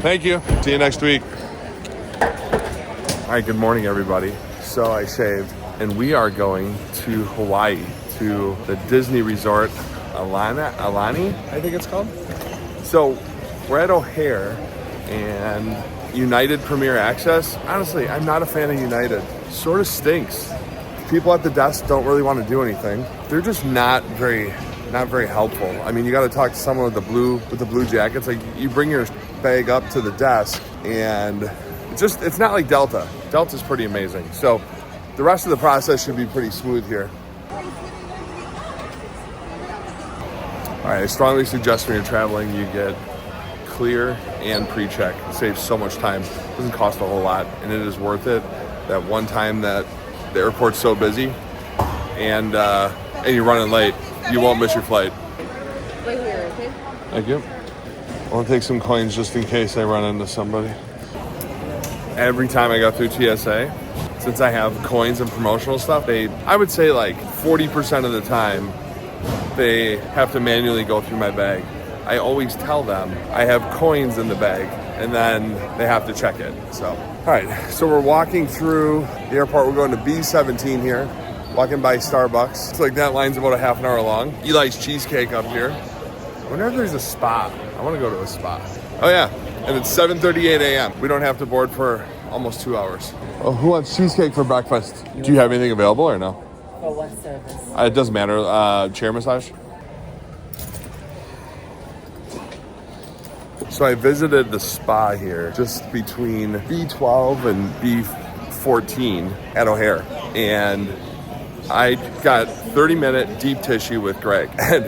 Thank you. See you next week. All right, good morning, everybody. So I shaved, and we are going to Hawaii, to the Disney Resort, Aulani, I think it's called. So we're at O'Hare, and United Premier Access. Honestly, I'm not a fan of United. Sort of stinks. People at the desk don't really want to do anything. They're just not very helpful. I mean, you got to talk to someone with the blue jackets. Like, you bring your bag up to the desk, and it's not like Delta. Delta's pretty amazing. So the rest of the process should be pretty smooth here. All right, I strongly suggest when you're traveling, you get clear and pre-check. It saves so much time. It doesn't cost a whole lot, and it is worth it. That one time that the airport's so busy and you're running late, you won't miss your flight. Right here, okay? Thank you. I'll take some coins just in case I run into somebody. Every time I go through TSA, since I have coins and promotional stuff, I would say like 40% of the time, they have to manually go through my bag. I always tell them I have coins in the bag, and then they have to check it. So, all right, so we're walking through the airport. We're going to B-17 here, walking by Starbucks. It's like that line's about a half an hour long. Eli's Cheesecake up here. I wonder if there's a spa. I want to go to a spa. Oh yeah, and it's 7:38 a.m. We don't have to board for almost 2 hours. Oh, who wants cheesecake for breakfast? Do you have anything available or no? For what service? It doesn't matter. Chair massage? So I visited the spa here just between B12 and B14 at O'Hare. And I got 30-minute deep tissue with Greg. And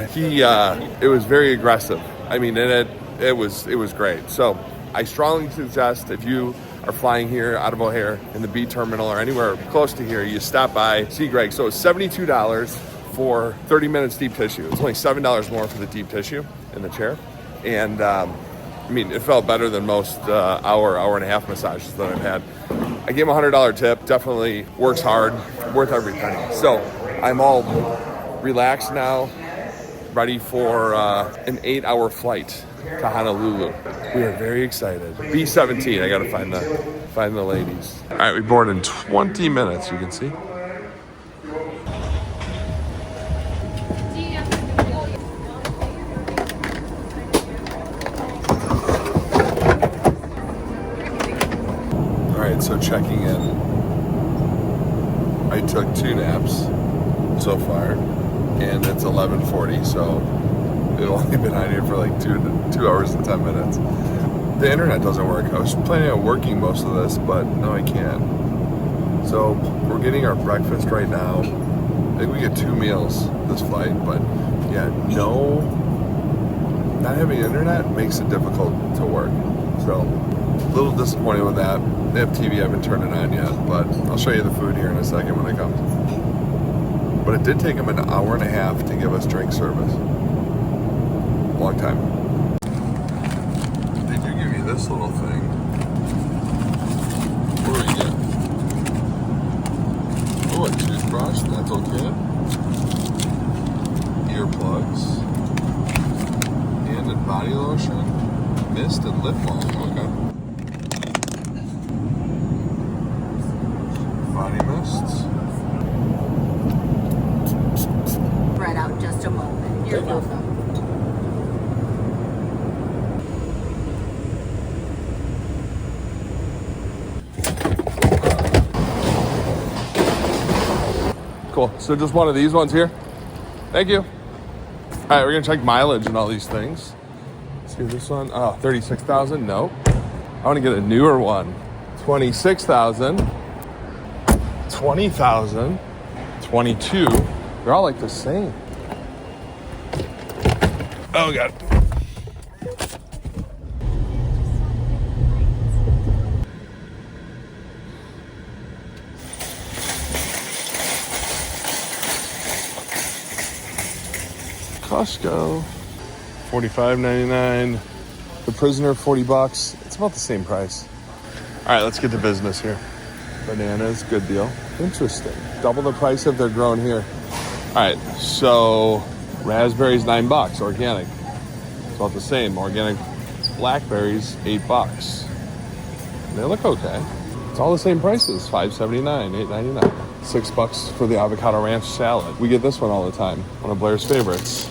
it was very aggressive. I mean, it was great. So I strongly suggest if you are flying here out of O'Hare in the B terminal or anywhere close to here, you stop by, see Greg. So it's $72 for 30 minutes deep tissue. It's only $7 more for the deep tissue in the chair. And I mean, it felt better than most hour and a half massages that I've had. I gave him a $100 tip. Definitely works hard, worth every penny. So I'm all relaxed now, ready for an 8-hour flight to Honolulu. We are very excited. B-17, I gotta find the ladies. All right, we board in 20 minutes, you can see. All right, so checking in. I took 2 naps so far, and it's 11:40, so I've only been out here for like 2 hours and 10 minutes. The internet doesn't work. I was planning on working most of this, but no, I can't. So we're getting our breakfast right now. I think we get 2 meals this flight, but yeah, not having internet makes it difficult to work. So a little disappointed with that. They have TV, I haven't turned it on yet, but I'll show you the food here in a second when it comes. But it did take them an hour and a half to give us drink service. Long time. They do give you this little thing. What do we get? Oh, a toothbrush, dental kit, earplugs, and a body lotion, mist, and lip balm. Okay. Body mists. Spread out just a moment. You're welcome. Cool. So just one of these ones here. Thank you. All right, we're gonna check mileage and all these things. Let's see this one. Oh, 36,000. Nope. I want to get a newer one. 26,000. 20,000. 22. They're all like the same. Oh God. Costco, $45.99. The Prisoner, $40. It's about the same price. All right, let's get to business here. Bananas, good deal. Interesting. Double the price if they're grown here. All right, so raspberries, $9, organic. It's about the same. Organic blackberries, $8. And they look okay. It's all the same prices, $5.79, $8.99. $6 for the avocado ranch salad. We get this one all the time, one of Blair's favorites.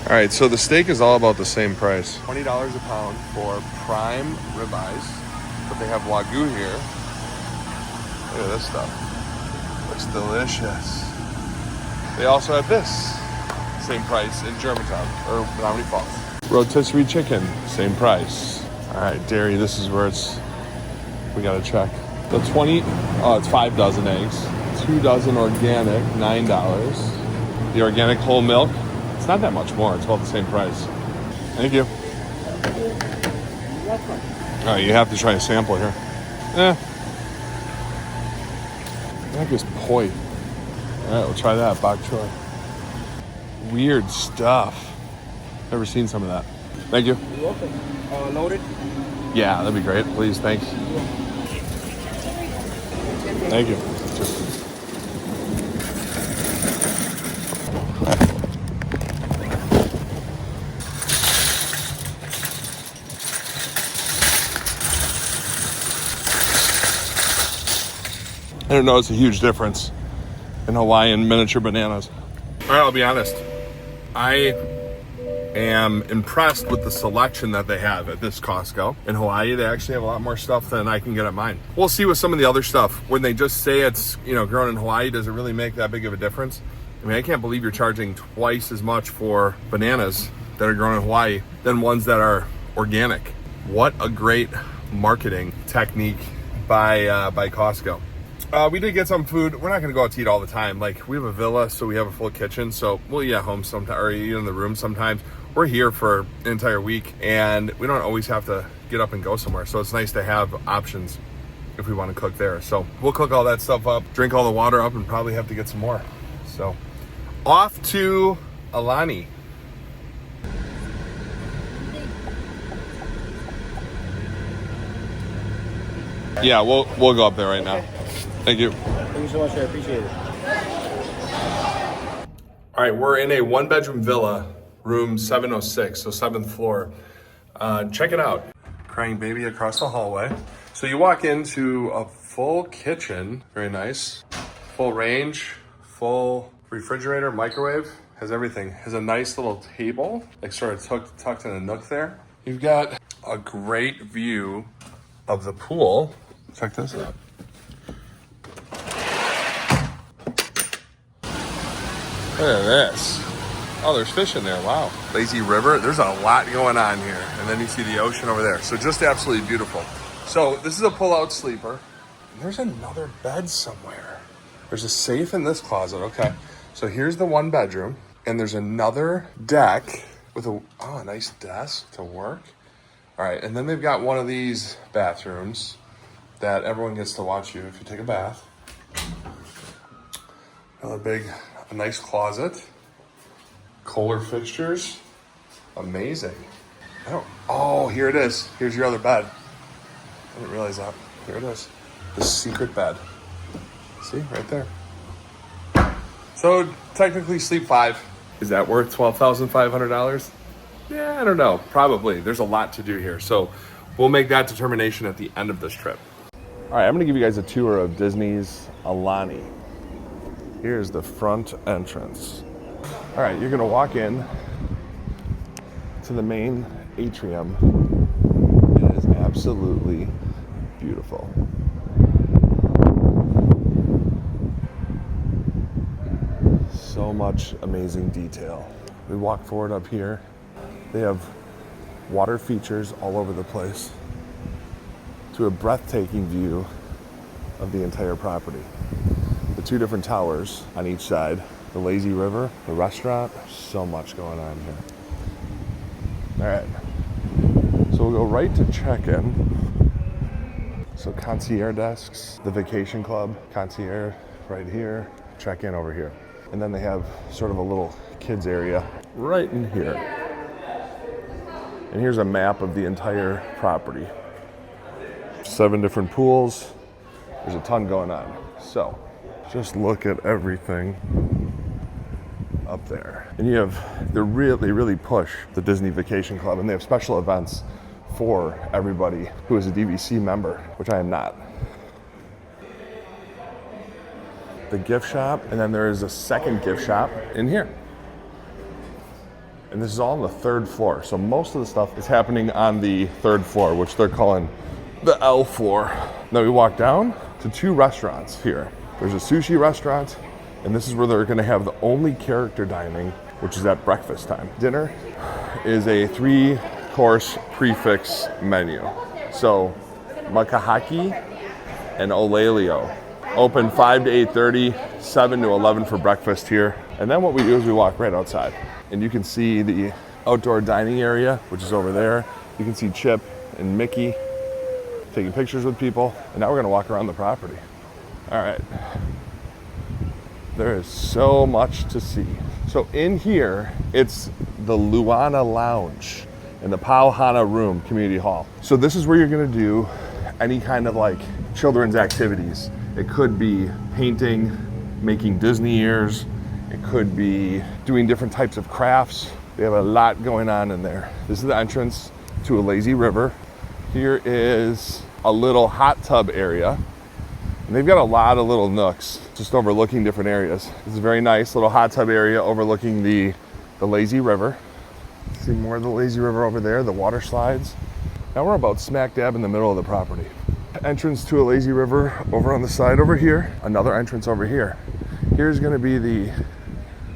All right, so the steak is all about the same price. $20 a pound for prime ribeyes, but they have Wagyu here. Look at this stuff. Looks delicious. They also have this, same price in Germantown, or Menominee Falls. Rotisserie chicken, same price. All right, dairy, this is where we gotta check. It's 5 dozen eggs, 2 dozen organic, $9. The organic whole milk, it's not that much more, it's about the same price. Thank you. All right, you have to try a sample here. That is poi. All right, we'll try that, bok choy. Weird stuff. Never seen some of that. Thank you. You're welcome. Loaded? Yeah, that'd be great. Please, thanks. Thank you. I don't know, it's a huge difference in Hawaiian miniature bananas. All right, I'll be honest. I am impressed with the selection that they have at this Costco. In Hawaii, they actually have a lot more stuff than I can get at mine. We'll see with some of the other stuff. When they just say it's, grown in Hawaii, does it really make that big of a difference? I mean, I can't believe you're charging twice as much for bananas that are grown in Hawaii than ones that are organic. What a great marketing technique by Costco. We did get some food. We're not going to go out to eat all the time. Like, we have a villa, so we have a full kitchen. So we'll eat at home sometimes, or eat in the room sometimes. We're here for an entire week, and we don't always have to get up and go somewhere. So it's nice to have options if we want to cook there. So we'll cook all that stuff up, drink all the water up, and probably have to get some more. So off to Aulani. Yeah, we'll go up there right now. Thank you. Thank you so much, I appreciate it. All right, we're in a one-bedroom villa, room 706, so 7th floor. Check it out. Crying baby across the hallway. So you walk into a full kitchen, very nice. Full range, full refrigerator, microwave, has everything. Has a nice little table, like sort of tucked in a nook there. You've got a great view of the pool. Check this out. Look at this. Oh, there's fish in there. Wow. Lazy river. There's a lot going on here. And then you see the ocean over there. So just absolutely beautiful. So this is a pull-out sleeper. And there's another bed somewhere. There's a safe in this closet. Okay. So here's the one bedroom. And there's another deck with a nice desk to work. All right. And then they've got one of these bathrooms that everyone gets to watch you if you take a bath. Another a nice closet. Kohler fixtures. Amazing. Oh, here it is. Here's your other bed. I didn't realize that. Here it is. The secret bed. See, right there. So technically sleep 5. Is that worth $12,500? Yeah, I don't know. Probably. There's a lot to do here. So we'll make that determination at the end of this trip. All right, I'm gonna give you guys a tour of Disney's Aulani. Here's the front entrance. All right, you're gonna walk in to the main atrium. It is absolutely beautiful. So much amazing detail. We walk forward up here. They have water features all over the place to a breathtaking view of the entire property. The 2 different towers on each side, the lazy river, the restaurant, so much going on here. All right, so we'll go right to check-in. So concierge desks, the vacation club, concierge right here, check-in over here. And then they have sort of a little kids area right in here. And here's a map of the entire property. 7 different pools. There's a ton going on. So just look at everything up there. And they really push the Disney Vacation Club, and they have special events for everybody who is a DVC member, which I am not. The gift shop, and then there is a second gift shop in here. And this is all on the 3rd floor. So most of the stuff is happening on the 3rd floor, which they're calling the L floor. Now we walk down to 2 restaurants here. There's a sushi restaurant, and this is where they're gonna have the only character dining, which is at breakfast time. Dinner is a 3-course prefix menu. So makahaki and olelio. Open 5 to 8:30, 7 to 11 for breakfast here. And then what we do is we walk right outside. And you can see the outdoor dining area, which is over there. You can see Chip and Mickey taking pictures with people. And now we're gonna walk around the property. All right. There is so much to see. So in here, it's the Luana Lounge in the Pauhana Room Community Hall. So this is where you're gonna do any kind of like children's activities. It could be painting, making Disney ears. It could be doing different types of crafts. They have a lot going on in there. This is the entrance to a lazy river. Here is a little hot tub area. And they've got a lot of little nooks just overlooking different areas. This is a very nice little hot tub area overlooking the lazy river. See more of the lazy river over there, the water slides. Now we're about smack dab in the middle of the property. Entrance to a lazy river over on the side over here. Another entrance over here. Here's gonna be the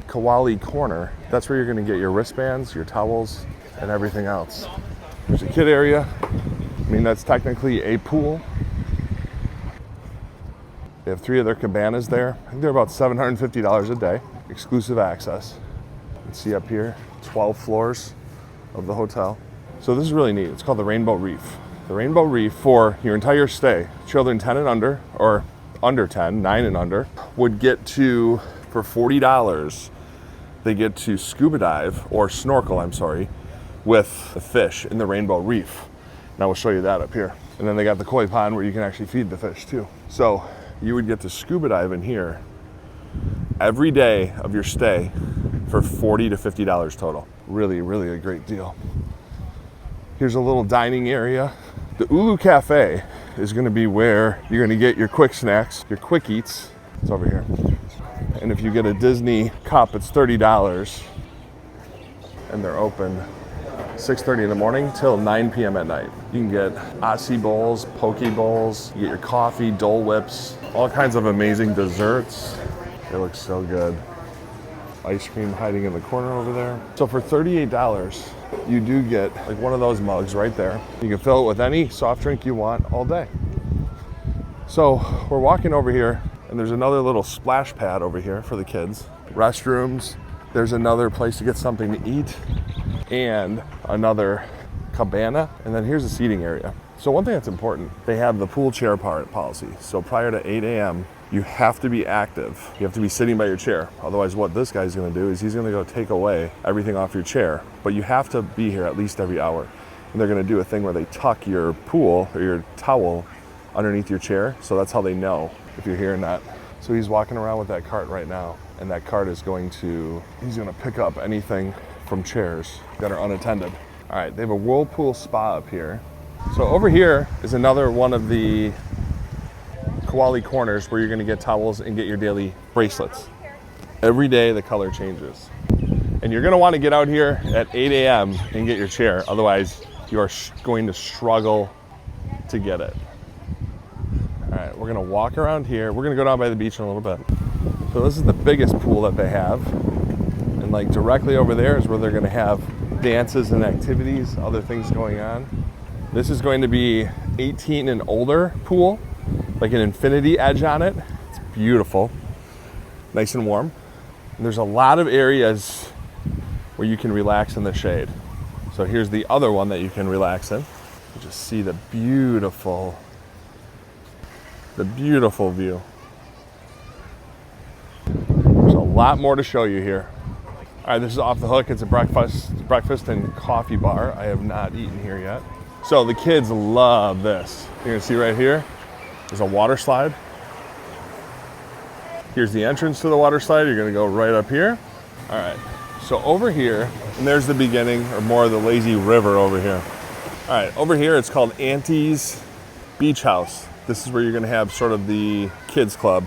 Kawali corner. That's where you're gonna get your wristbands, your towels, and everything else. There's a kid area. I mean, that's technically a pool. They have 3 of their cabanas there. I think they're about $750 a day, exclusive access. You can see up here, 12 floors of the hotel. So this is really neat. It's called the Rainbow Reef. The Rainbow Reef, for your entire stay, children 10 and under, or under 10, 9 and under, would get to, for $40, they get to scuba dive, or snorkel, I'm sorry, with the fish in the Rainbow Reef. And I will show you that up here. And then they got the koi pond where you can actually feed the fish too. So you would get to scuba dive in here every day of your stay for $40 to $50 total. Really, really a great deal. Here's a little dining area. The Ulu Cafe is gonna be where you're gonna get your quick snacks, your quick eats. It's over here. And if you get a Disney cup, it's $30. And they're open 6:30 in the morning till 9 p.m. at night. You can get Aussie bowls, poke bowls, you get your coffee, Dole Whips, all kinds of amazing desserts. They look so good. Ice cream hiding in the corner over there. So for $38, you do get like one of those mugs right there. You can fill it with any soft drink you want all day. So we're walking over here, and there's another little splash pad over here for the kids. Restrooms, there's another place to get something to eat, and another cabana, and then here's the seating area. So one thing that's important, they have the pool chair policy. So prior to 8 a.m., you have to be active. You have to be sitting by your chair. Otherwise, what this guy's gonna do is he's gonna go take away everything off your chair. But you have to be here at least every hour. And they're gonna do a thing where they tuck your pool or your towel underneath your chair. So that's how they know if you're here or not. So he's walking around with that cart right now. And that cart is he's gonna pick up anything from chairs that are unattended. All right, they have a whirlpool spa up here. So over here is another one of the Kawali corners where you're gonna get towels and get your daily bracelets. Every day the color changes. And you're gonna wanna get out here at 8 a.m. and get your chair, otherwise you are going to struggle to get it. All right, we're gonna walk around here. We're gonna go down by the beach in a little bit. So this is the biggest pool that they have. And like directly over there is where they're gonna have dances and activities, other things going on. This is going to be 18 and older pool, like an infinity edge on it. It's beautiful, nice and warm. And there's a lot of areas where you can relax in the shade. So here's the other one that you can relax in. You just see the beautiful view. There's a lot more to show you here. All right, this is Off the Hook. It's a breakfast and coffee bar. I have not eaten here yet. So the kids love this. You're gonna see right here, there's a water slide. Here's the entrance to the water slide. You're gonna go right up here. All right, so over here, and there's the beginning, or more of the lazy river over here. All right, over here it's called Auntie's Beach House. This is where you're gonna have sort of the kids club.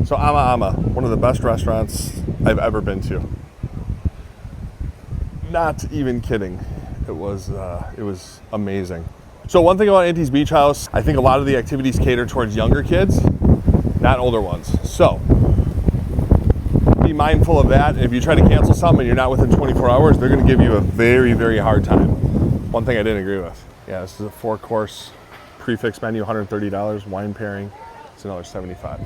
So Ama Ama, one of the best restaurants I've ever been to. Not even kidding. It was amazing. So one thing about Auntie's Beach House, I think a lot of the activities cater towards younger kids, not older ones. So be mindful of that. If you try to cancel something and you're not within 24 hours, they're gonna give you a very, very hard time. One thing I didn't agree with. Yeah, this is a 4-course prefix menu, $130. Wine pairing, it's another $75.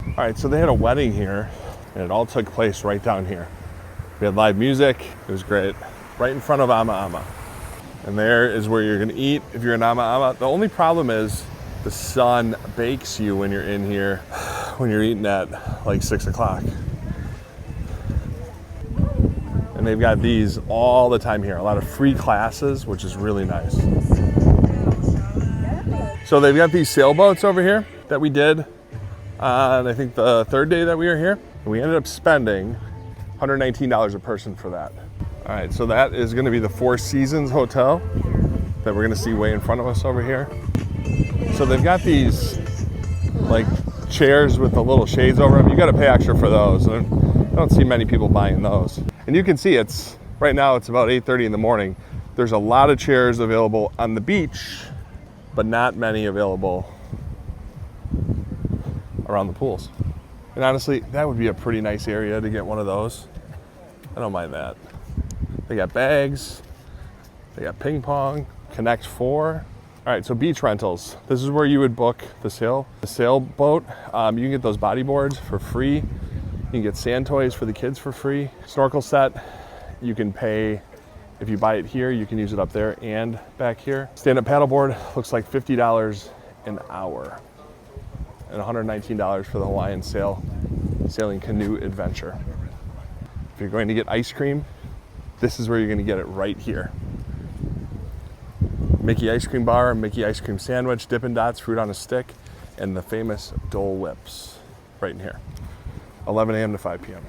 All right, so they had a wedding here, and it all took place right down here. We had live music, it was great. Right in front of Ama Ama. And there is where you're gonna eat if you're in Ama Ama. The only problem is the sun bakes you when you're in here, when you're eating at like 6 o'clock. And they've got these all the time here. A lot of free classes, which is really nice. So they've got these sailboats over here that we did on, I think, the third day that we were here. And we ended up spending $119 a person for that. All right, so that is gonna be the Four Seasons Hotel that we're gonna see way in front of us over here. So they've got these like chairs with the little shades over them. You gotta pay extra for those. I don't see many people buying those. And you can see right now it's about 8:30 in the morning. There's a lot of chairs available on the beach, but not many available around the pools. And honestly, that would be a pretty nice area to get one of those. I don't mind that. They got bags, they got ping pong, Connect 4. All right, so beach rentals. This is where you would book the sailboat. You can get those body boards for free. You can get sand toys for the kids for free. Snorkel set, you can pay, if you buy it here, you can use it up there and back here. Stand-up paddleboard looks like $50 an hour. And $119 for the Hawaiian sailing canoe adventure. If you're going to get ice cream, this is where you're gonna get it right here. Mickey ice cream bar, Mickey ice cream sandwich, Dippin' Dots, fruit on a stick, and the famous Dole Whips right in here. 11 a.m. to 5 p.m.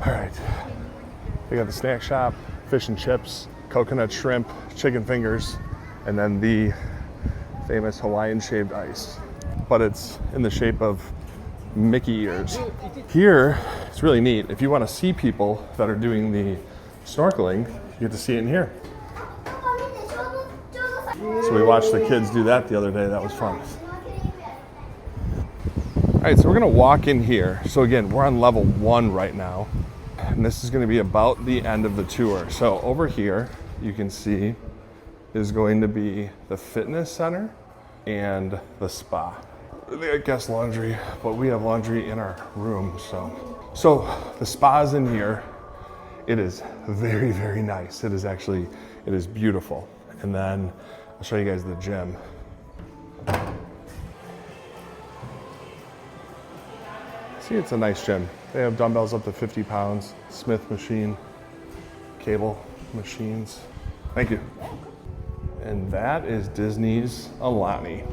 All right, they got the snack shop, fish and chips, coconut shrimp, chicken fingers, and then the famous Hawaiian shaved ice. But it's in the shape of Mickey ears. Here, it's really neat. If you want to see people that are doing the snorkeling, you get to see it in here. So we watched the kids do that the other day. That was fun. All right, so we're gonna walk in here. So again, we're on level 1 right now. And this is gonna be about the end of the tour. So over here, you can see is going to be the fitness center and the spa. They got guest laundry, but we have laundry in our room, so the spa's in here. It is very, very nice. It is beautiful. And then I'll show you guys the gym. See, it's a nice gym. They have dumbbells up to 50 pounds, Smith machine, cable machines. Thank you. And that is Disney's Aulani.